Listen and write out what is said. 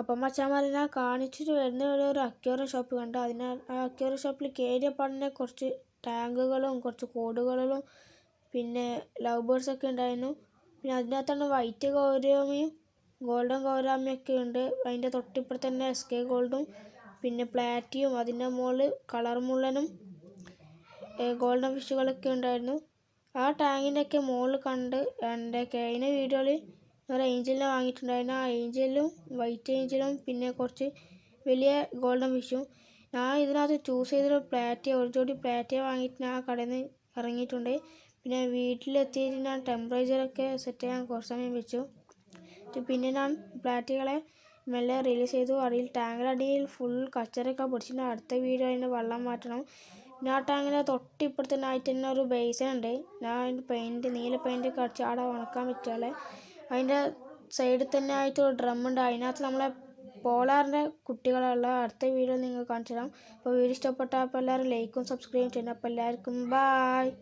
അപ്പം മച്ചാന്മാരെ ഞാൻ കാണിച്ചിട്ട് വരുന്ന ഒരു അക്വേറിയം ഷോപ്പ് കണ്ടു. ആ അക്വേറിയം ഷോപ്പിൽ കയറിയപ്പാടിനെ കുറച്ച് ടാങ്കുകളും കുറച്ച് കൂടുകളും പിന്നെ ലവ് ബേർഡ്സൊക്കെ ഉണ്ടായിരുന്നു. പിന്നെ അതിനകത്താണ് വൈറ്റ് ഗൗരാമിയും ഗോൾഡൻ ഗൗരാമിയൊക്കെ ഉണ്ട്. അതിൻ്റെ തൊട്ടിപ്പുറത്ത് തന്നെ SK ഗോൾഡും പിന്നെ പ്ലാറ്റിയും അതിൻ്റെ മുകളിൽ കളർ മുള്ളനും ഗോൾഡൻ ഫിഷുകളൊക്കെ ഉണ്ടായിരുന്നു. ആ ടാങ്കിൻ്റെയൊക്കെ മുകളിൽ കണ്ട് എൻ്റെ കഴിഞ്ഞ വീഡിയോയിൽ ഒരു ഏഞ്ചലിനെ വാങ്ങിയിട്ടുണ്ടായിരുന്നു. ആ ഏഞ്ചലും വൈറ്റ് ഏഞ്ചലും പിന്നെ കുറച്ച് വലിയ ഗോൾഡൻ ഫിഷും. ഞാൻ ഇതിനകത്ത് ചൂസ് ചെയ്തൊരു ഒരു ജോഡി പ്ലാറ്റിയ വാങ്ങിയിട്ട് ഞാൻ കടയിൽ നിന്ന് ഇറങ്ങിയിട്ടുണ്ട്. പിന്നെ വീട്ടിലെത്തിയിട്ട് ഞാൻ ടെമ്പറേച്ചറൊക്കെ സെറ്റ് ചെയ്യാൻ കുറച്ച് സമയം വെച്ചു. പിന്നെ ഞാൻ പ്ലാറ്റികളെ മെല്ലെ റിലീസ് ചെയ്തു. ടാങ്കിൻ്റെ അടിയിൽ ഫുൾ കച്ചറൊക്കെ പിടിച്ചിട്ടുണ്ട്. അടുത്ത വീഡിയോ അതിൻ്റെ വെള്ളം മാറ്റണം. പിന്നെ ആ ടാങ്കിൻ്റെ തൊട്ടിപ്പുറത്ത് തന്നെ ആയിട്ട് തന്നെ ഒരു ബേസൻ ഉണ്ട്. ഞാൻ അതിൻ്റെ നീല പെയിൻ്റൊക്കെ അടിച്ച് അവിടെ ഉണക്കാൻ പറ്റുകയുള്ളൂ. അതിൻ്റെ സൈഡിൽ തന്നെ ആയിട്ട് ഒരു ഡ്രമ്മുണ്ട്. അതിനകത്ത് നമ്മളെ പോളാറിൻ്റെ കുട്ടികളുള്ള അടുത്ത വീഡിയോ നിങ്ങൾ കാണിച്ചു തരാം. അപ്പോൾ വീഡിയോ ഇഷ്ടപ്പെട്ടാൽ എല്ലാവരും ലൈക്കും സബ്സ്ക്രൈബും ചെയ്യണം. അപ്പോൾ എല്ലാവർക്കും ബായ്.